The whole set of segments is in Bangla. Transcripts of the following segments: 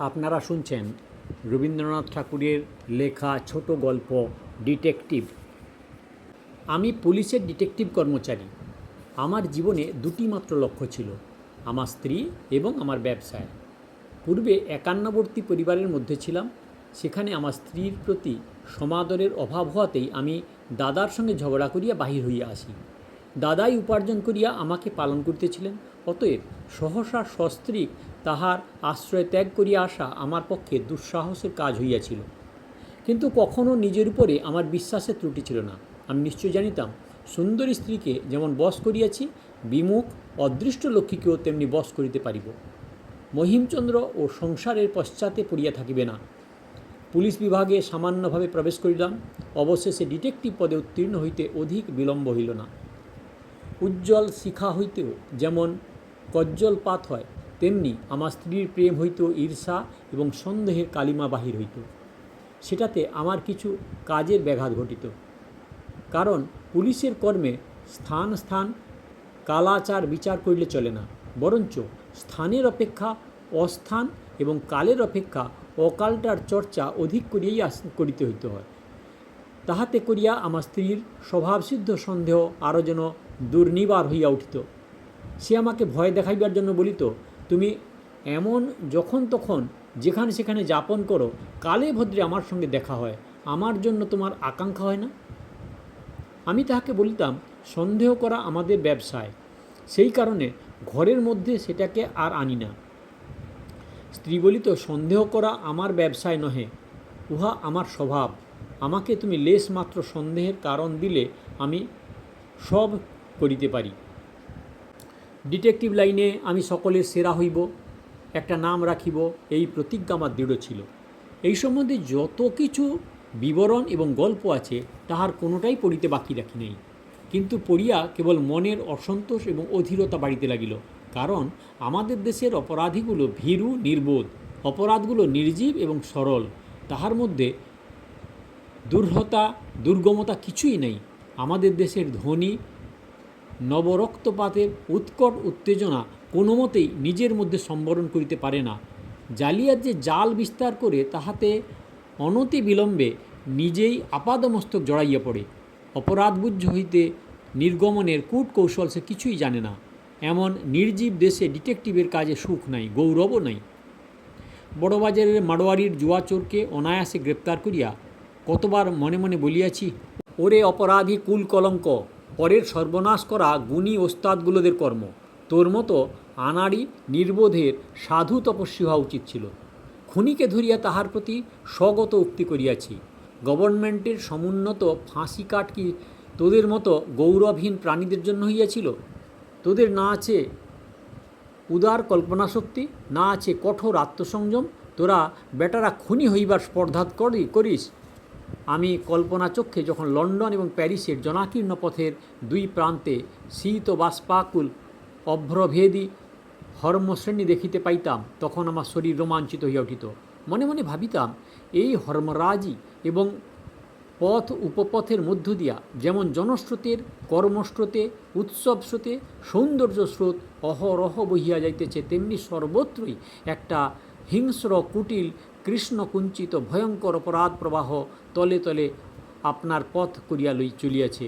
আপনারা শুনছেন রবীন্দ্রনাথ ঠাকুরের লেখা ছোট গল্প ডিটেকটিভ। আমি পুলিশের ডিটেকটিভ কর্মচারী। আমার জীবনে দুটি মাত্র লক্ষ্য ছিল, আমার স্ত্রী এবং আমার ব্যবসায়। পূর্বে একান্নবর্তী পরিবারের মধ্যে ছিলাম। সেখানে আমার স্ত্রীর প্রতি সমাদরের অভাব হওয়াতেই আমি দাদার সঙ্গে ঝগড়া করিয়া বাহির হইয়া আসি। দাদাই উপার্জন করিয়া আমাকে পালন করিতেছিলেন। অতএব সহসা সস্ত্রীক তাহার আশ্রয় ত্যাগ করিয়া আসা আমার পক্ষে দুঃসাহসের কাজ হইয়াছিল। কিন্তু কখনও নিজের উপরে আমার বিশ্বাসের ত্রুটি ছিল না। আমি নিশ্চয় জানিতাম, সুন্দরী স্ত্রীকে যেমন বশ করিয়াছি, বিমুখ অদৃষ্ট লক্ষ্মীকেও তেমনি বশ করিতে পারিব। মহিমচন্দ্র ও সংসারের পশ্চাতে পড়িয়া থাকিবে না। পুলিশ বিভাগে সামান্যভাবে প্রবেশ করিলাম। অবশেষে ডিটেকটিভ পদে উত্তীর্ণ হইতে অধিক বিলম্ব হইল না। উজ্জ্বল শিখা হইতেও যেমন কজ্জলপাত হয়, তেমনি আমার স্ত্রীর প্রেম হইতেও ঈর্ষা এবং সন্দেহের কালিমা বাহির হইত। সেটাতে আমার কিছু কাজের ব্যাঘাত ঘটিত। কারণ পুলিশের কর্মে স্থান স্থান কালাচার বিচার করিলে চলে না, বরঞ্চ স্থানের অপেক্ষা অস্থান এবং কালের অপেক্ষা অকালটার চর্চা অধিক করিয়াই করিতে হইতে হয়। তাহাতে করিয়া আমার স্ত্রীর স্বভাবসিদ্ধ সন্দেহ আরও যেন দুর্নিবার হইয়া উঠিত। সে আমাকে ভয় দেখাইবার জন্য বলিত, তুমি এমন যখন তখন যেখানে সেখানে যাপন করো, কালে ভদ্রে আমার সঙ্গে দেখা হয়, আমার জন্য তোমার আকাঙ্ক্ষা হয় না? আমি তাহাকে বলিতাম, সন্দেহ করা আমাদের ব্যবসায়, সেই কারণে ঘরের মধ্যে সেটাকে আর আনি না। স্ত্রী বলিত, সন্দেহ করা আমার ব্যবসায় নহে, উহা আমার স্বভাব। আমাকে তুমি লেশ মাত্র সন্দেহের কারণ দিলে আমি সব করিতে পারি। ডিটেকটিভ লাইনে আমি সকলের সেরা হইব, একটা নাম রাখিব, এই প্রতিজ্ঞা আমার দৃঢ় ছিল। এই সম্বন্ধে যত কিছু বিবরণ এবং গল্প আছে, তাহার কোনোটাই পড়িতে বাকি রাখি নাই। কিন্তু পড়িয়া কেবল মনের অসন্তোষ এবং অধীরতা বাড়িতে লাগিল। কারণ আমাদের দেশের অপরাধীগুলো ভীরু নির্বোধ, অপরাধগুলো নির্জীব এবং সরল, তাহার মধ্যে দুর্হতা দুর্গমতা কিছুই নেই। আমাদের দেশের ধনী নবরক্তপাতের উৎকট উত্তেজনা কোনো মতেই নিজের মধ্যে সম্বরণ করিতে পারে না। জালিয়াত যে জাল বিস্তার করে, তাহাতে অনতি বিলম্বে নিজেই আপাদমস্তক জড়াইয়া পড়ে। অপরাধবুদ্ধ হইতে নির্গমনের কূট কৌশল সে কিছুই জানে না। এমন নির্জীব দেশে ডিটেকটিভের কাজে সুখ নাই, গৌরবও নাই। বড়বাজারের মাড়োয়ারির জুয়াচোরকে অনায়াসে গ্রেপ্তার করিয়া কতবার মনে মনে বলিয়াছি, ওরে অপরাধী কুল কলঙ্ক, পরের সর্বনাশ করা গুণী ওস্তাদগুলোদের কর্ম। তোর মতো আনাড়ি নির্বোধের সাধু তপস্বী হওয়া উচিত ছিল। খুনিকে ধরিয়া তাহার প্রতি স্বগত উক্তি করিয়াছি। গভর্নমেন্টের সমুন্নত ফাঁসি কাট কি তোদের মতো গৌরবহীন প্রাণীদের জন্য হইয়াছিল? তোদের না আছে উদার কল্পনাশক্তি, না আছে কঠোর আত্মসংযম, তোরা বেটারা খুনি হইবার স্পর্ধা করিস। আমি কল্পনা চক্ষে যখন লন্ডন এবং প্যারিসের জনাকীর্ণ পথের দুই প্রান্তে শীত ও বাষ্পাকুল অভ্রভেদী হর্মশ্রেণী দেখিতে পাইতাম, তখন আমার শরীর রোমাঞ্চিত হইয়া উঠিত। মনে মনে ভাবিতাম, এই হর্মরাজি এবং পথ উপপথের মধ্য দিয়া যেমন জনস্রোতের, কর্মস্রোতে, উৎসব স্রোতে সৌন্দর্য স্রোত অহরহ বহিয়া যাইতেছে, তেমনি সর্বত্রই একটা হিংস্র কুটিল কৃষ্ণকুঞ্চিত ভয়ঙ্কর অপরাধ প্রবাহ তলে তলে আপনার পথ করিয়া চলিয়াছে।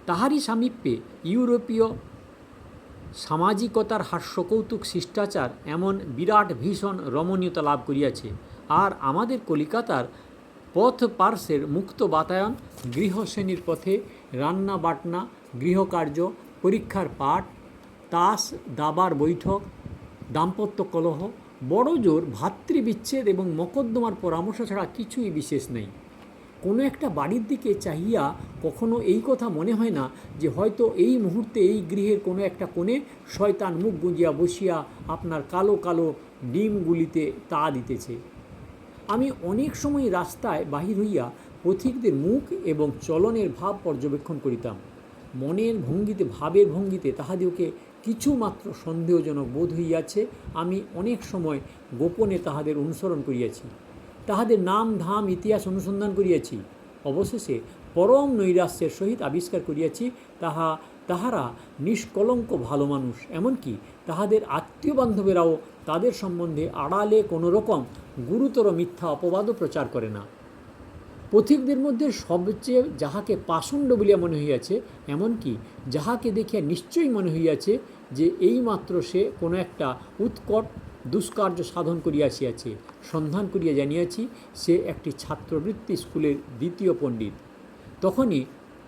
তাহারই সামীপ্যে ইউরোপীয় সামাজিকতার হাস্যকৌতুক শিষ্টাচার এমন বিরাট ভীষণ রমণীয়তা লাভ করিয়াছে। আর আমাদের কলিকাতার পথ পার্শ্বের মুক্ত বাতায়ন, গৃহশ্রেণীর পথে রান্না বাটনা, গৃহকার্য, পরীক্ষার পাঠ, তাস দাবার বৈঠক, দাম্পত্য কলহ, বড় জোর ভাতৃবিচ্ছেদ এবং মকদ্দমার পরামর্শ ছাড়া কিছুই বিশেষ নেই। কোনো একটা বাড়ির দিকে চাহিয়া কখনো এই কথা মনে হয় না যে হয়তো এই মুহূর্তে এই গৃহের কোনো একটা কোণে শয়তান মুখ গুঁজিয়া বসিয়া আপনার কালো কালো ডিমগুলিতে তা দিতেছে। আমি অনেক সময় রাস্তায় বাহির হইয়া পথিকদের মুখ এবং চলনের ভাব পর্যবেক্ষণ করিতাম। মনের ভঙ্গিতে, ভাবের ভঙ্গিতে তাহাদিওকে কিছুমাত্র সন্দেহজনক বোধ হইয়াছে। আমি অনেক সময় গোপনে তাহাদের অনুসরণ করিয়াছি, তাহাদের নাম ধাম ইতিহাস অনুসন্ধান করিয়াছি। অবশেষে পরম নৈরাশ্যের সহিত আবিষ্কার করিয়াছি, তাহারা নিষ্কলঙ্ক ভালো মানুষ, এমনকি তাহাদের আত্মীয় বান্ধবেরাও তাদের সম্বন্ধে আড়ালে কোনো রকম গুরুতর মিথ্যা অপবাদও প্রচার করে না। পথিকদের মধ্যে সবচেয়ে যাহাকে পাষণ্ড বলিয়া মনে হইয়াছে, এমনকি যাহাকে দেখিয়া নিশ্চয়ই মনে হইয়াছে যে এইমাত্র সে কোনো একটা উৎকট দুষ্কার্য সাধন করিয়া আসিয়াছে, সন্ধান করিয়া জানিয়াছি সে একটি ছাত্রবৃত্তি স্কুলের দ্বিতীয় পণ্ডিত, তখনই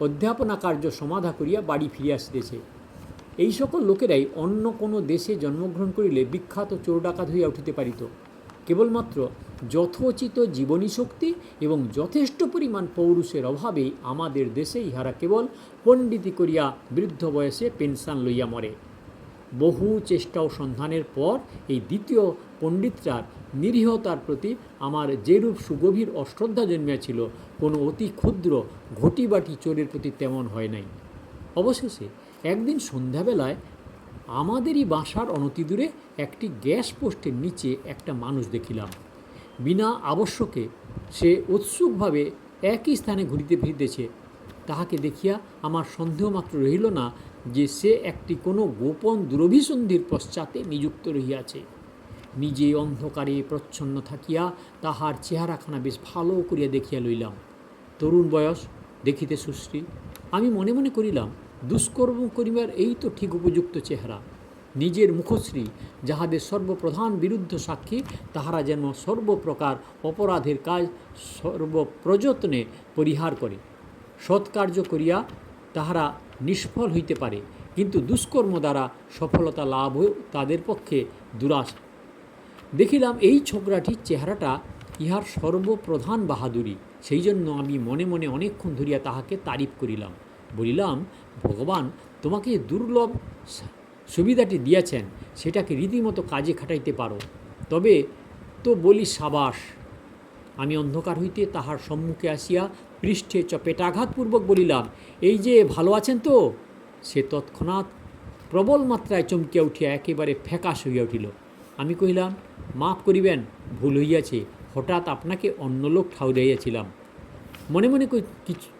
অধ্যাপনা কার্য সমাধা করিয়া বাড়ি ফিরিয়া আসিতেছে। এই সকল লোকেরাই অন্য কোনো দেশে জন্মগ্রহণ করিলে বিখ্যাত চোর ডাকাত হইয়া উঠিতে পারিত। কেবলমাত্র যথোচিত জীবনী শক্তি এবং যথেষ্ট পরিমাণ পৌরুষের অভাবেই আমাদের দেশে ইহারা কেবল পণ্ডিতি করিয়া বৃদ্ধ বয়সে পেনশন লইয়া মরে। বহু চেষ্টা ও সন্ধানের পর এই দ্বিতীয় পণ্ডিতটার নিরীহতার প্রতি আমার যেরূপ সুগভীর অশ্রদ্ধা জন্মিয়াছিল, কোনো অতি ক্ষুদ্র ঘটিবাটি চোরের প্রতি তেমন হয় নাই। অবশেষে একদিন সন্ধ্যাবেলায় আমাদেরই বাসার অনতিদূরে একটি গ্যাস পোস্টের নিচে একটা মানুষ দেখিলাম। বিনা আবশ্যকে সে উৎসুকভাবে একই স্থানে ঘুরিতে ফিরিতেছে। তাহাকে দেখিয়া আমার সন্দেহমাত্র রহিল না যে সে একটি কোনো গোপন দুরভিসন্ধির পশ্চাতে নিযুক্ত রহিয়াছে। নিজে অন্ধকারে প্রচ্ছন্ন থাকিয়া তাহার চেহারাখানা বেশ ভালো করিয়া দেখিয়া লইলাম। তরুণ বয়স, দেখিতে সুশ্রী। আমি মনে মনে করিলাম, দুষ্কর্ম করিবার এই তো ঠিক উপযুক্ত চেহারা। নিজের মুখশ্রী যাহাদের সর্বপ্রধান বিরুদ্ধ সাক্ষী, তাহারা যেন সর্বপ্রকার অপরাধের কাজ সর্বপ্রযত্নে পরিহার করে। সৎকার্য করিয়া তাহারা নিষ্ফল হইতে পারে, কিন্তু দুষ্কর্ম দ্বারা সফলতা লাভ তাদের পক্ষে দুরাশ। দেখিলাম এই ছোকরাটির চেহারাটা ইহার সর্বপ্রধান বাহাদুরি। সেই জন্য আমি মনে মনে অনেকক্ষণ ধরিয়া তাহাকে তারিফ করিলাম। বলিলাম, ভগবান তোমাকে দুর্লভ সুবিধাটি দিয়াছেন, সেটাকে রীতিমতো কাজে খাটাইতে পারো, তবে তো বলি সাবাস। আমি অন্ধকার হইতে তাহার সম্মুখে আসিয়া পৃষ্ঠে চপেটাঘাতপূর্বক বলিলাম, এই যে ভালো আছেন তো? সে তৎক্ষণাৎ প্রবল মাত্রায় চমকিয়া উঠিয়া একেবারে ফ্যাকাশ হইয়া উঠিল। আমি কহিলাম, মাফ করিবেন, ভুল হইয়াছে, হঠাৎ আপনাকে অন্য লোক ঠাউরাইয়াছিলাম। মনে মনে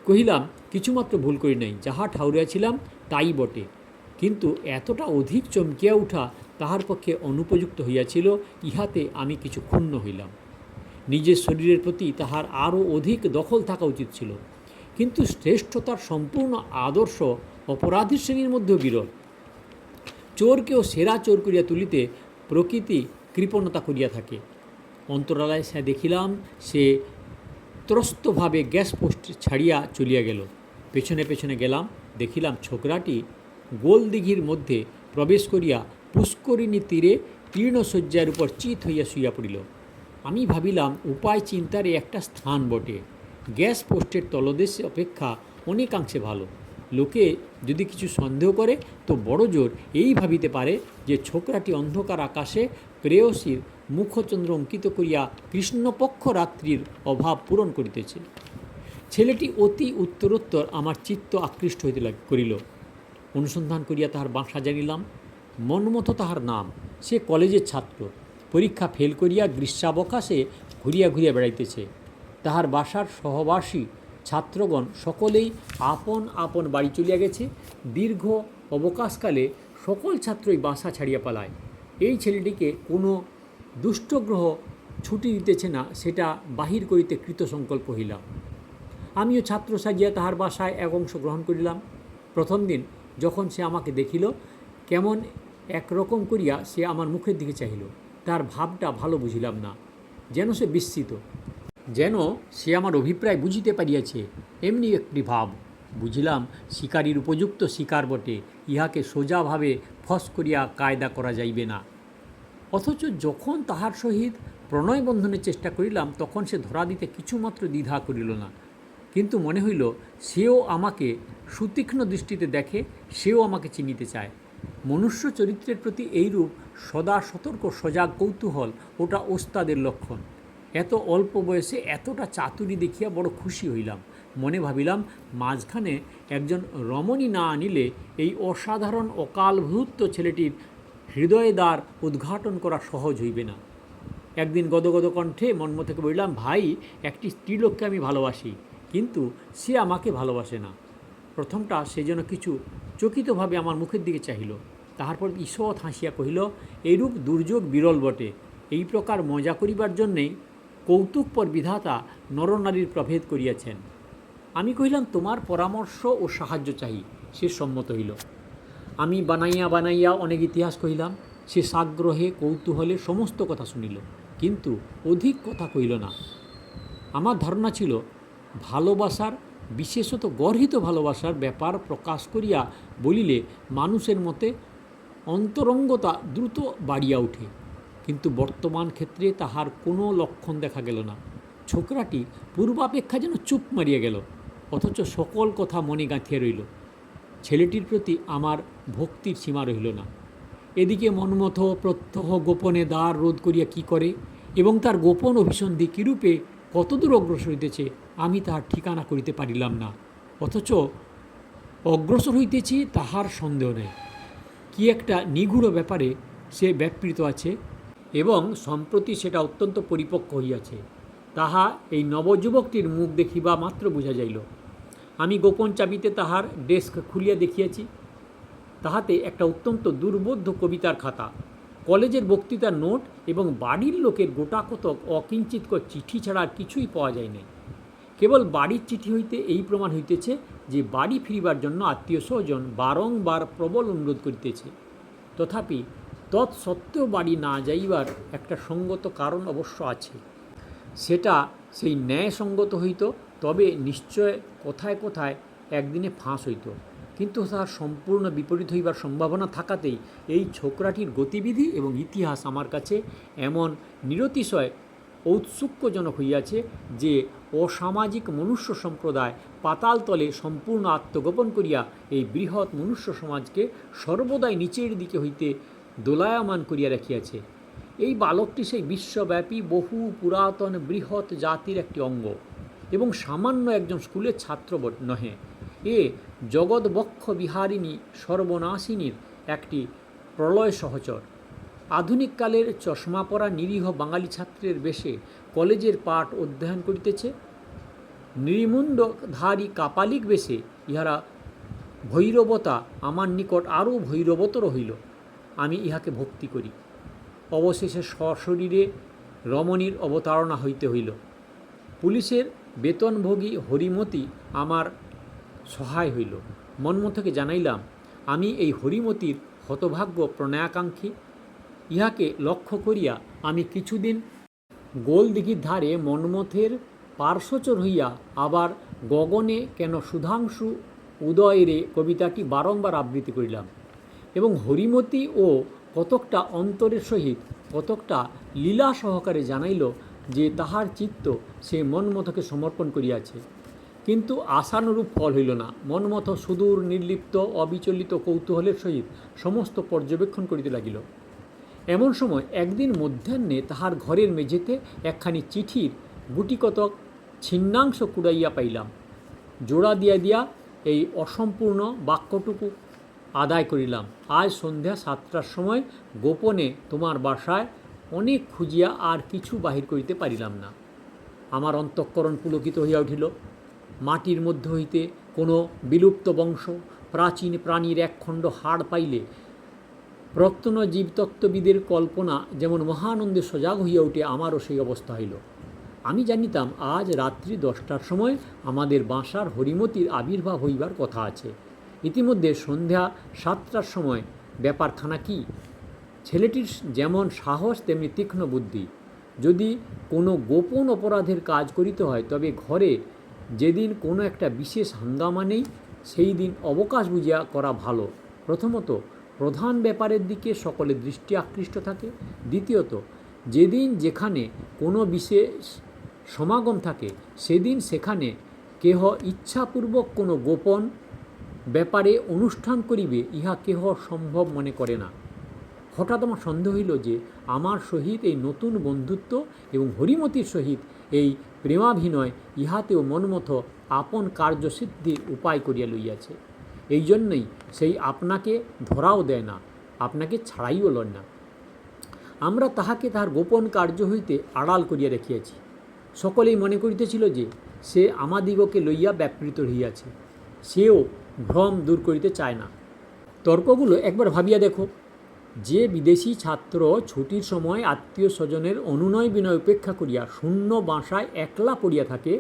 কহিলাম, কিছুমাত্র ভুল করি নাই, যাহা ঠাউরিয়াছিলাম তাই বটে, কিন্তু এতটা অধিক চমকিয়া উঠা তাহার পক্ষে অনুপযুক্ত হইয়াছিল, ইহাতে আমি কিছু ক্ষুণ্ণ হইলাম। নিজের শরীরের প্রতি তাহার আরও অধিক দখল থাকা উচিত ছিল, কিন্তু শ্রেষ্ঠতার সম্পূর্ণ আদর্শ অপরাধী শ্রেণীর মধ্যেও বিরল। চোরকেও সেরা চোর করিয়া তুলিতে প্রকৃতি কৃপণতা করিয়া থাকে। অন্তরালায় সে দেখিলাম সে ত্রস্তভাবে গ্যাস পোস্ট ছাড়িয়া চলিয়া গেল। পেছনে পেছনে গেলাম, দেখিলাম ছোকরাটি গোলদিঘির মধ্যে প্রবেশ করিয়া পুষ্করিণী তীরে তৃণশয্যার উপর চিত হইয়া শুইয়া পড়িল। আমি ভাবিলাম, উপায় চিন্তার একটা স্থান বটে। গ্যাস পোস্টের তলদেশে অপেক্ষা অনেকাংশে ভালো। লোকে যদি কিছু সন্দেহ করে তো বড় জোর এই ভাবিতে পারে যে ছোকরাটি অন্ধকার আকাশে প্রেয়সীর মুখচন্দ্র অঙ্কিত করিয়া কৃষ্ণপক্ষ রাত্রির অভাব পূরণ করিতেছে। ছেলেটি অতি উত্তরোত্তর আমার চিত্ত আকৃষ্ট হইতে করিল। অনুসন্ধান করিয়া তাহার বাসা জানিলাম। মনমতো তাহার নাম। সে কলেজের ছাত্র, পরীক্ষা ফেল করিয়া গ্রীষ্মাবকাশে ঘুরিয়া ঘুরিয়া বেড়াইতেছে। তাহার বাসার সহবাসী ছাত্রগণ সকলেই আপন আপন বাড়ি চলিয়া গেছে। দীর্ঘ অবকাশকালে সকল ছাত্রই বাসা ছাড়িয়া পালায়। এই ছেলেটিকে কোনো দুষ্টগ্রহ ছুটি দিতেছে না, সেটা বাহির করিতে কৃতসংকল্প হইলাম। আমিও ছাত্র সাজিয়া তাহার বাসায় এক অংশ গ্রহণ করিলাম। প্রথম দিন যখন সে আমাকে দেখিল, কেমন একরকম করিয়া সে আমার মুখের দিকে চাহিল। তার ভাবটা ভালো বুঝিলাম না, যেন সে বিস্মিত, যেন সে আমার অভিপ্রায় বুঝিতে পারিয়াছে, এমনি একটি ভাব। বুঝিলাম শিকারীর উপযুক্ত শিকার বটে, ইহাকে সোজাভাবে ফস করিয়া কায়দা করা যাইবে না। অথচ যখন তাহার সহিত প্রণয় বন্ধনের চেষ্টা করিলাম, তখন সে ধরা দিতে কিছুমাত্র দ্বিধা করিল না। কিন্তু মনে হইল সেও আমাকে সুতীক্ষ্ণ দৃষ্টিতে দেখে, সেও আমাকে চিনিতে চায়। মনুষ্য চরিত্রের প্রতি এইরূপ সদা সতর্ক সজাগ কৌতূহল, ওটা ওস্তাদের লক্ষণ। এত অল্প বয়সে এতটা চাতুরি দেখিয়া বড় খুশি হইলাম। মনে ভাবিলাম, মাঝখানে একজন রমণী না আনিলে এই অসাধারণ অকালভূত ছেলেটির হৃদয়দ্বার উদ্ঘাটন করা সহজ হইবে না। একদিন গদগদ কণ্ঠে মর্ম থেকে বললাম, ভাই, একটি স্ত্রীলোককে আমি ভালোবাসি, কিন্তু সে আমাকে ভালোবাসে না। প্রথমটা সে যেন কিছু চকিতভাবে আমার মুখের দিকে চাহিল। তাহার পর ঈষৎ হাসিয়া কহিল, এইরূপ দুর্যোগ বিরল বটে। এই প্রকার মজা করিবার জন্যেই কৌতুকপর বিধাতা নরনারীর প্রভেদ করিয়াছেন। আমি কহিলাম, তোমার পরামর্শ ও সাহায্য চাহি। সে সম্মত হইল। আমি বানাইয়া বানাইয়া অনেক ইতিহাস কহিলাম। সে সাগ্রহে কৌতূহলে সমস্ত কথা শুনিল, কিন্তু অধিক কথা কহিল না। আমার ধারণা ছিল, ভালোবাসার, বিশেষত গর্হিত ভালোবাসার ব্যাপার প্রকাশ করিয়া বলিলে মানুষের মতে অন্তরঙ্গতা দ্রুত বাড়িয়া ওঠে, কিন্তু বর্তমান ক্ষেত্রে তাহার কোনো লক্ষণ দেখা গেল না। ছোকরাটি পূর্বাপেক্ষা যেন চুপ মারিয়া গেল, অথচ সকল কথা মনে গাঁথিয়া রইল। ছেলেটির প্রতি আমার ভক্তির সীমা রহিল না। এদিকে মন্মথ প্রত্যহ গোপনে দ্বার রোধ করিয়া কি করে এবং তার গোপন অভিসন্ধি কীরূপে কতদূর অগ্রসর হইতেছে আমি তাহার ঠিকানা করিতে পারিলাম না। অথচ অগ্রসর হইতেছি তাহার সন্দেহ নেই। কি একটা নিগূঢ় ব্যাপারে সে ব্যাপৃত আছে এবং সম্প্রতি সেটা অত্যন্ত পরিপক্ক হইয়াছে, তাহা এই নবযুবকটির মুখ দেখিবা মাত্র বোঝা যাইল। আমি গোপন চাবিতে তাহার ডেস্ক খুলিয়া দেখিয়াছি। তাহাতে একটা অত্যন্ত দুর্বোধ্য কবিতার খাতা, কলেজের বক্তৃতার নোট এবং বাড়ির লোকের গোটাকতক অকিঞ্চিৎকর চিঠি ছাড়া আর কিছুই পাওয়া যায় নাই। কেবল বাড়ির চিঠি হইতে এই প্রমাণ হইতেছে যে বাড়ি ফিরিবার জন্য আত্মীয় স্বজন বারংবার প্রবল অনুরোধ করিতেছে। তথাপি তৎসত্ত্বেও বাড়ি না যাইবার একটা সঙ্গত কারণ অবশ্য আছে। সেটা সেই ন্যায়সঙ্গত হইত, তবে নিশ্চয় কোথায় কোথায় একদিনে ফাঁস হইত। কিন্তু তার সম্পূর্ণ বিপরীত হইবার সম্ভাবনা থাকাতেই এই ছোকরাটির গতিবিধি এবং ইতিহাস আমার কাছে এমন নিরতিশয় ঔৎসুক্যজনক হইয়াছে যে অসামাজিক মনুষ্য সম্প্রদায় পাতালতলে সম্পূর্ণ আত্মগোপন করিয়া এই বৃহৎ মনুষ্য সমাজকে সর্বদাই নিচের দিকে হইতে দোলায়মান করিয়া রাখিয়াছে। এই বালকটি সেই বিশ্বব্যাপী বহু পুরাতন বৃহৎ জাতির একটি অঙ্গ এবং সামান্য একজন স্কুলের ছাত্র নহে। এ জগৎবক্ষ বিহারিণী সর্বনাশিনীর একটি প্রলয় সহচর। আধুনিককালের চশমা পরা নিরীহ বাঙালি ছাত্রের বেশে কলেজের পাঠ অধ্যয়ন করিতেছে। নৃমুণ্ডধারী কাপালিক বেশে ইহারা ভৈরবতা আমার নিকট আরও ভৈরবতর হইল। আমি ইহাকে ভক্তি করি। অবশেষে সশরীরে রমণীর অবতারণা হইতে হইল। পুলিশের বেতনভোগী হরিমতি আমার সহায় হইল। মন্মথকে জানাইলাম, আমি এই হরিমতির হতভাগ্য প্রণয়াকাঙ্ক্ষী। ইহাকে লক্ষ্য করিয়া আমি কিছুদিন গোলদিঘির ধারে মন্মথের পার্শ্বচর হইয়া আবার গগনে কেন সুধাংশু উদয় রে কবিতাটি বারংবার আবৃত্তি করিলাম এবং হরিমতি ও কতকটা অন্তরের সহিত কতকটা লীলা সহকারে জানাইল যে তাহার চিত্ত সে মন্মথকে সমর্পণ করিয়াছে। কিন্তু আশানুরূপ ফল হইল না। মন্মথ সুদূর নির্লিপ্ত অবিচলিত কৌতূহলের সহিত সমস্ত পর্যবেক্ষণ করিতে লাগিল। এমন সময় একদিন মধ্যাহ্নে তাহার ঘরের মেঝেতে একখানি চিঠির গুটিকতক ছিন্নাংশ কুড়াইয়া পাইলাম। জোড়া দিয়া দিয়া এই অসম্পূর্ণ বাক্যটুকু আদায় করিলাম। আজ সন্ধ্যা 7টার সময় গোপনে তোমার বাসায় অনেক খুঁজিয়া আর কিছু বাহির করিতে পারিলাম না। আমার অন্তঃকরণ পুলকিত হইয়া উঠিল। মাটির মধ্য হইতে কোনো বিলুপ্ত বংশ প্রাচীন প্রাণীর একখণ্ড হাড় পাইলে প্রত্যন জীবতত্ত্ববিদের কল্পনা যেমন মহানন্দে সজাগ হইয়া উঠে, আমারও সেই অবস্থা হইল। আমি জানিতাম আজ রাত্রি 10টার সময় আমাদের বাসার হরিমতির আবির্ভাব হইবার কথা আছে। ইতিমধ্যে সন্ধ্যা 7টার সময় ব্যাপারখানা কি? ছেলেটির যেমন সাহস তেমনি তীক্ষ্ণ বুদ্ধি। যদি কোনো গোপন অপরাধের কাজ করিতে হয় তবে ঘরে যেদিন কোনো একটা বিশেষ হাঙ্গামা নেই সেই দিন অবকাশ বুঝিয়া করা ভালো। প্রথমত, প্রধান ব্যাপারের দিকে সকলের দৃষ্টি আকৃষ্ট থাকে। দ্বিতীয়ত, যেদিন যেখানে কোনো বিশেষ সমাগম থাকে সেদিন সেখানে কেহ ইচ্ছাপূর্বক কোনো গোপন ব্যাপারে অনুষ্ঠান করিবে ইহা কেহ সম্ভব মনে করে না। হঠাৎ আমার সন্দেহ হইল যে আমার সহিত এই নতুন বন্ধুত্ব এবং হরিমতির সহিত এই প্রেমাভিনয় ইহাতেও মন্মথ আপন কার্যসিদ্ধির উপায় করিয়া লইয়াছে। এই জন্যই সেই আপনাকে ধরাও দেয় না, আপনাকে ছাড়াইও লয় না। আমরা তাহাকে তাহার গোপন কার্য হইতে আড়াল করিয়া রাখিয়াছি। সকলেই মনে করিতেছিল যে সে আমাদিগকে লইয়া ব্যাপৃত হইয়াছে। সেও ভ্রম দূর করিতে চায় না। তর্কগুলো একবার ভাবিয়া দেখো। যে বিদেশি ছাত্র ছুটির সময় আত্মীয় স্বজনের অনুনয় বিনয় উপেক্ষা করিয়া শূন্য বাসায় একলা পড়িয়া থাকে,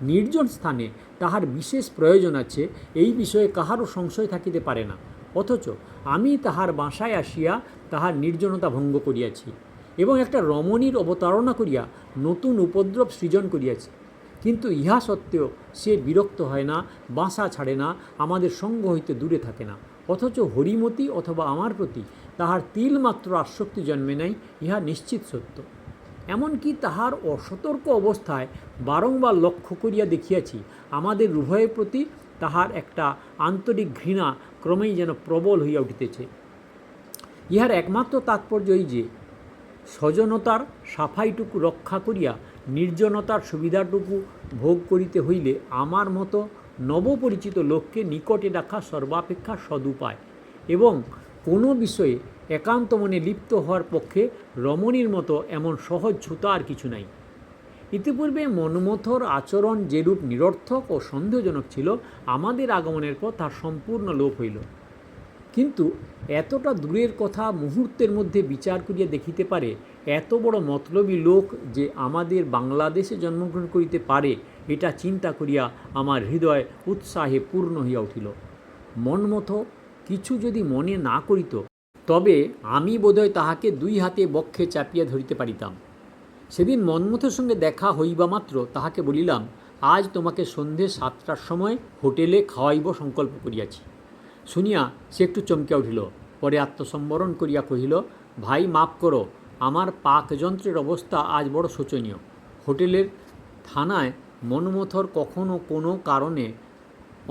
নির্জন স্থানে তাহার বিশেষ প্রয়োজন আছে, এই বিষয়ে কাহারও সংশয় থাকিতে পারে না, অথচ আমি তাহার বাসায় আসিয়া তাহার নির্জনতা ভঙ্গ করিয়াছি এবং একটা রমণীর অবতারণা করিয়া নতুন উপদ্রব সৃজন করিয়াছি। কিন্তু ইহা সত্ত্বেও সে বিরক্ত হয় না, বাসা ছাড়ে না, আমাদের সঙ্গ হইতে দূরে থাকে না, অথচ হরিমতি অথবা আমার প্রতি তাহার তিলমাত্র আসক্তি জন্মে নাই, ইহা নিশ্চিত সত্য। এমনকি তাহার অসতর্ক অবস্থায় বারংবার লক্ষ্য করিয়া দেখিয়াছি আমাদের উভয়ের প্রতি তাহার একটা আন্তরিক ঘৃণা ক্রমেই যেন প্রবল হইয়া উঠিতেছে। ইহার একমাত্র তাৎপর্য এই যে, স্বজনতার সাফাইটুকু রক্ষা করিয়া নির্জনতার সুবিধাটুকু ভোগ করিতে হইলে আমার মতো নবপরিচিত লোককে নিকটে রাখা সর্বাপেক্ষা সদুপায়, এবং কোনো বিষয়ে একান্ত মনে লিপ্ত হওয়ার পক্ষে রমণীর মতো এমন সহজ ছুতা আর কিছু নাই। ইতিপূর্বে মন্মথর আচরণ যেরূপ নিরর্থক ও সন্দেহজনক ছিল, আমাদের আগমনের পর তার সম্পূর্ণ লোপ হইল। কিন্তু এতটা দূরের কথা মুহূর্তের মধ্যে বিচার করিয়া দেখিতে পারে এত বড় মতলবী লোক যে আমাদের বাংলাদেশে জন্মগ্রহণ করিতে পারে, এটা চিন্তা করিয়া আমার হৃদয় উৎসাহে পূর্ণ হইয়া উঠিল। মন্মথ কিছু যদি মনে না করিত, তবে আমি বোধহয় তাহাকে দুই হাতে বক্ষে চাপিয়া ধরিতে পারিতাম। সেদিন মন্মথের সঙ্গে দেখা হইবা মাত্র তাহাকে বলিলাম, আজ তোমাকে সন্ধ্যে 7টার সময় হোটেলে খাওয়াইব সংকল্প করিয়াছি। শুনিয়া সে একটু চমকিয়া উঠিল, পরে আত্মসম্বরণ করিয়া কহিল, ভাই মাপ করো, আমার পাকযন্ত্রের অবস্থা আজ বড় শোচনীয়। হোটেলের থানায় মন্মথর কখনো কোনো কারণে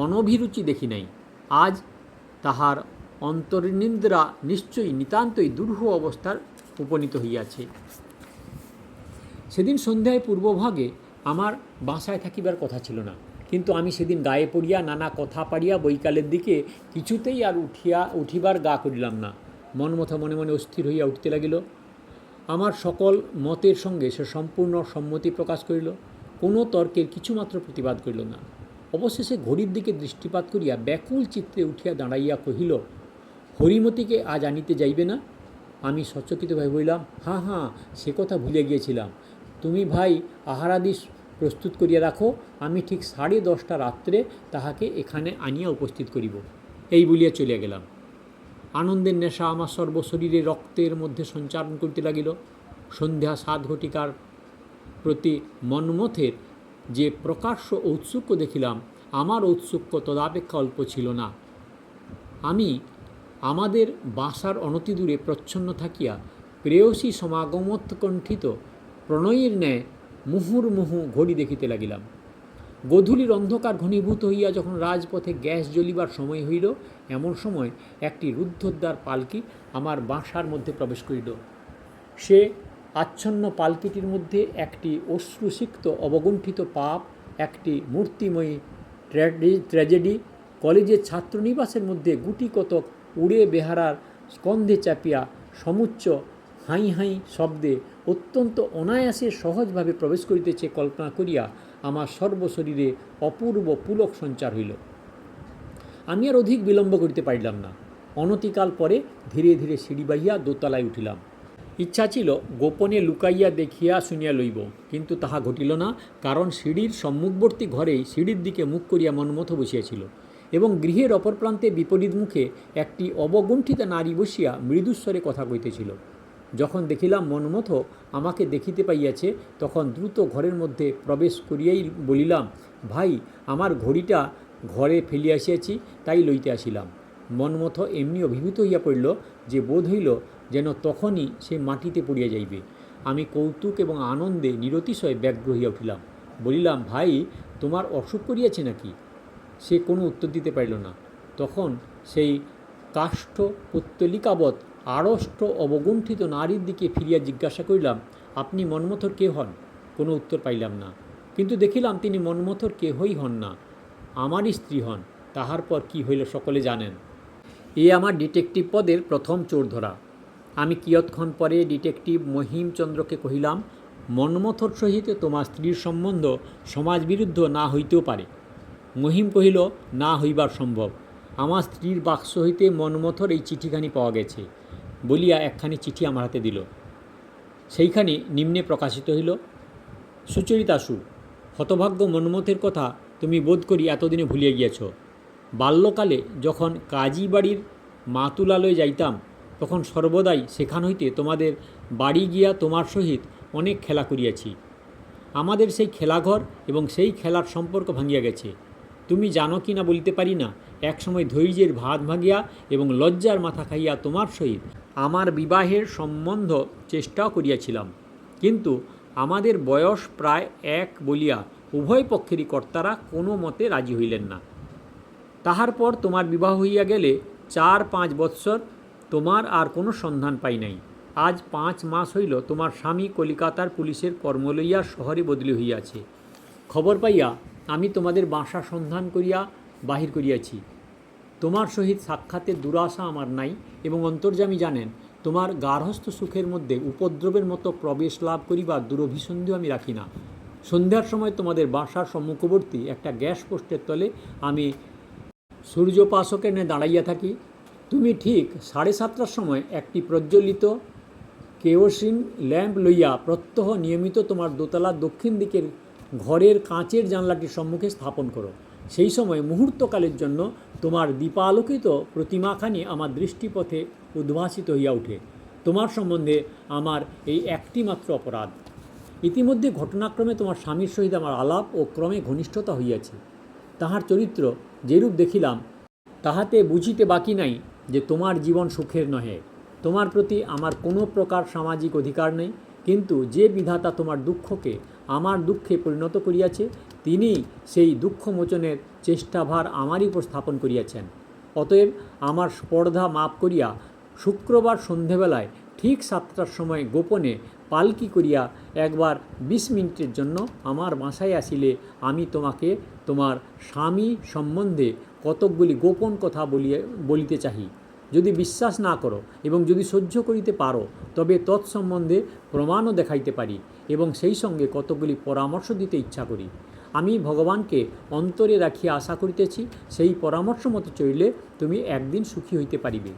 অনভিরুচি দেখি নাই। আজ তাহার অন্তর্নিদ্রা নিশ্চয়ই নিতান্তই দুরূহ অবস্থার উপনীত হইয়াছে। সেদিন সন্ধ্যায় পূর্বভাগে আমার বাসায় থাকিবার কথা ছিল না, কিন্তু আমি সেদিন গায়ে পড়িয়া নানা কথা পাড়িয়া বৈকালের দিকে কিছুতেই আর উঠিবার গা করিলাম না। মন্মথ মনে মনে অস্থির হইয়া উঠিতে লাগিল। আমার সকল মতের সঙ্গে সে সম্পূর্ণ সম্মতি প্রকাশ করিল, কোনো তর্কের কিছুমাত্র প্রতিবাদ করিল না। অবশেষে ঘড়ির দিকে দৃষ্টিপাত করিয়া ব্যাকুল চিত্তে উঠিয়া দাঁড়াইয়া কহিল, হরিমতিকে আজ আনিতে যাইবে না? আমি সচকিতভাবে বলিলাম, হ্যাঁ হ্যাঁ, সে কথা ভুলে গিয়েছিলাম। তুমি ভাই আহারাদি প্রস্তুত করিয়া রাখো, আমি ঠিক 10:30 রাত্রে তাহাকে এখানে আনিয়া উপস্থিত করিব। এই বলিয়া চলিয়া গেলাম। আনন্দের নেশা আমার সর্বশরীরে রক্তের মধ্যে সঞ্চারণ করিতে লাগিল। সন্ধ্যা 7 ঘটিকার প্রতি মন্মথের যে প্রকাশ্য ঔৎসুক্য দেখিলাম, আমার ঔৎসুক্য তদাপেক্ষা অল্প ছিল না। আমি আমাদের বাসার অনতিদূরে প্রচ্ছন্ন থাকিয়া প্রেয়সী সমাগমোৎকণ্ঠিত প্রণয়ের ন্যায় মুহুর্মুহু ঘড়ি দেখিতে লাগিলাম। গোধূলির অন্ধকার ঘনীভূত হইয়া যখন রাজপথে গ্যাস জ্বলিবার সময় হইল, এমন সময় একটি রুদ্ধদ্বার পালকি আমার বাসার মধ্যে প্রবেশ করিল। সে আচ্ছন্ন পালকিটির মধ্যে একটি অশ্রুসিক্ত অবগুণ্ঠিত পাপ, একটি মূর্তিময়ী ট্র্যাজেডি, কলেজের ছাত্রনিবাসের মধ্যে গুটি কতক উড়ে বেহারার স্কন্ধে চাপিয়া সমুচ্চ হাই হাই শব্দে অত্যন্ত অনায়াসে সহজভাবে প্রবেশ করিতেছে কল্পনা করিয়া আমার সর্বশরীরে অপূর্ব পুলক সঞ্চার হইল। আমি আর অধিক বিলম্ব করিতে পারিলাম না। অনতিকাল পরে ধীরে ধীরে সিঁড়ি বাহিয়া দোতলায় উঠিলাম। ইচ্ছা ছিল গোপনে লুকাইয়া দেখিয়া শুনিয়া লইব, কিন্তু তাহা ঘটিল না, কারণ সিঁড়ির সম্মুখবর্তী ঘরেই সিঁড়ির দিকে মুখ করিয়া মন্মথ বসিয়াছিল এবং গৃহের অপর প্রান্তে বিপরীত মুখে একটি অবগুণ্ঠিতা নারী বসিয়া মৃদুস্বরে কথা কইতেছিল। যখন দেখিলাম মন্মথ আমাকে দেখিতে পাইয়াছে, তখন দ্রুত ঘরের মধ্যে প্রবেশ করিয়াই বলিলাম, ভাই, আমার ঘড়িটা ঘরে ফেলিয়া আসিয়াছি, তাই লইতে আসিলাম। মন্মথ এমনি অভিভূত হইয়া পড়িল যে বোধ হইল যেন তখনই সে মাটিতে পড়িয়া যাইবে। আমি কৌতুক এবং আনন্দে নিরতিশয় ব্যগ্র হইয়া উঠিলাম। বলিলাম, ভাই, তোমার অসুখ করিয়াছে নাকি? সে কোনো উত্তর দিতে পারিল না। তখন সেই কাষ্ঠ পুত্তলিকাবৎ আড়ষ্ট অবগুণ্ঠিত নারীর দিকে ফিরিয়া জিজ্ঞাসা করিলাম, আপনি মন্মথর কে হন? কোনো উত্তর পাইলাম না, কিন্তু দেখিলাম তিনি মন্মথর কেহই হন না, আমারই স্ত্রী হন। তাহার পর কি হইল সকলে জানেন। এ আমার ডিটেকটিভ পদের প্রথম চোর ধরা। আমি কিয়ৎক্ষণ পরে ডিটেকটিভ মহিমচন্দ্রকে কহিলাম, মন্মথর সহিত তোমার স্ত্রীর সম্বন্ধ সমাজবিরুদ্ধ না হইতেও পারে। মহিম কহিল, না হইবার সম্ভব। আমার স্ত্রীর বাক্স হইতে মন্মথর এই চিঠিখানি পাওয়া গেছে বলিয়া একখানি চিঠি আমার হাতে দিল। সেইখানে নিম্নে প্রকাশিত হইল, সুচরিতাশু, হতভাগ্য মন্মথের কথা তুমি বোধ করি এতদিনে ভুলিয়া গিয়াছ। বাল্যকালে যখন কাজী বাড়ির মাতুলালয়ে যাইতাম তখন সর্বদাই সেখান হইতে তোমাদের বাড়ি গিয়া তোমার সহিত অনেক খেলা করিয়াছি। আমাদের সেই খেলাঘর এবং সেই খেলার সম্পর্ক ভাঙিয়া গেছে। তুমি জানো কি না বলিতে পারি না, একসময় ধৈর্যের ভাত ভাঙিয়া এবং লজ্জার মাথা খাইয়া তোমার সহিত আমার বিবাহের সম্বন্ধ চেষ্টাও করিয়াছিলাম, কিন্তু আমাদের বয়স প্রায় এক বলিয়া উভয় পক্ষেরই কর্তারা কোনো মতে রাজি হইলেন না। তাহার পর তোমার বিবাহ হইয়া গেলে 4-5 বৎসর তোমার আর কোনো সন্ধান পাই নাই। আজ 5 মাস হইল তোমার স্বামী কলিকাতার পুলিশের কর্ম লইয়া শহরে বদলি হইয়াছে। খবর পাইয়া আমি তোমাদের বাসা সন্ধান করিয়া বাহির করিয়াছি। তোমার সহিত সাক্ষাতের দুরাশা আমার নাই এবং অন্তর্যামী জানেন তোমার গার্হস্থ্য সুখের মধ্যে উপদ্রবের মতো প্রবেশ লাভ করিবার দুরভিসন্ধিও আমি রাখি না। সন্ধ্যার সময় তোমাদের বাসার সম্মুখবর্তী একটা গ্যাস পোস্টের তলে আমি সূর্যোপাসকের ন্যায় দাঁড়াইয়া থাকি। তুমি ঠিক 7:30টার সময় একটি প্রজ্বলিত কেরোসিন ল্যাম্প লইয়া প্রত্যহ নিয়মিত তোমার দোতলার দক্ষিণ দিকের ঘরের কাঁচের জানলাটির সম্মুখে স্থাপন করো। সেই সময় মুহূর্তকালের জন্য তোমার দীপালোকিত প্রতিমাখানি আমার দৃষ্টিপথে উদ্ভাসিত হইয়া ওঠে। তোমার সম্বন্ধে আমার এই একটি মাত্র অপরাধ। ইতিমধ্যে ঘটনাক্রমে তোমার স্বামীর সহিত আমার আলাপ ও ক্রমে ঘনিষ্ঠতা হইয়াছে। তাহার চরিত্র যেরূপ দেখিলাম তাহাতে বুঝিতে বাকি নাই যে তোমার জীবন সুখের নহে। তোমার প্রতি আমার কোনো প্রকার সামাজিক অধিকার নেই, কিন্তু যে বিধাতা তোমার দুঃখকে আমার দুঃখে পরিণত করিয়াছে তিনি সেই দুঃখ মোচনের চেষ্টাভার আমারই উপর স্থাপন করিয়াছেন। অতএব আমার স্পর্ধা মাপ করিয়া শুক্রবার সন্ধেবেলায় ঠিক 7টার সময় গোপনে পালকি করিয়া একবার 20 মিনিটের জন্য আমার বাসায় আসিলে আমি তোমাকে তোমার স্বামী সম্বন্ধে কতকগুলি গোপন কথা বলিতে চাহি। যদি বিশ্বাস না করো এবং যদি সহ্য করিতে পারো তবে তৎসম্বন্ধে প্রমাণও দেখাইতে পারি এবং সেই সঙ্গে কতকগুলি পরামর্শ দিতে ইচ্ছা করি। আমি ভগবানকে অন্তরে রাখিয়া আশা করিতেছি সেই পরামর্শ মতো চলিলে তুমি একদিন সুখী হইতে পারিবে।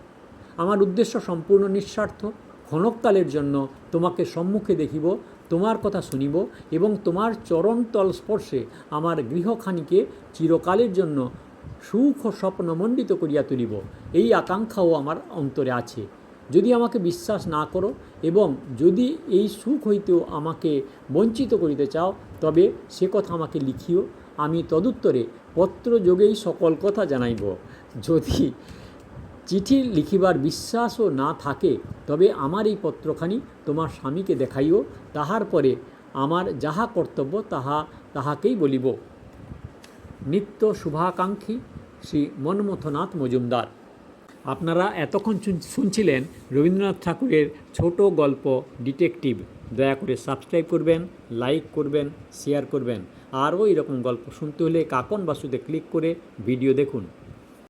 আমার উদ্দেশ্য সম্পূর্ণ নিঃস্বার্থ। ক্ষণকালের জন্য তোমাকে সম্মুখে দেখিব, তোমার কথা শুনিব এবং তোমার চরণতল স্পর্শে আমার গৃহখানিকে চিরকালের জন্য সুখ ও স্বপ্নমণ্ডিত করিয়া তুলিব, এই আকাঙ্ক্ষাও আমার অন্তরে আছে। যদি আমাকে বিশ্বাস না করো এবং যদি এই সুখ হইতেও আমাকে বঞ্চিত করিতে চাও তবে সে কথা আমাকে লিখিও, আমি তদুত্তরে পত্রযোগেই সকল কথা জানাইব। যদি চিঠি লিখিবার বিশ্বাসও না থাকে তবে আমার এই পত্রখানি তোমার স্বামীকে দেখাইও, তাহার পরে আমার যাহা কর্তব্য তাহাকেই বলিব। নিত্য শুভাকাঙ্ক্ষী শ্রী মন্মথনাথ মজুমদার। আপনারা এতক্ষণ শুনছিলেন রবীন্দ্রনাথ ঠাকুরের ছোট গল্প ডিটেকটিভ। দয়া করে সাবস্ক্রাইব করবেন, লাইক করবেন, শেয়ার করবেন। আরও এরকম গল্প শুনতে হলে কাকন বাসুতে ক্লিক করে ভিডিও দেখুন।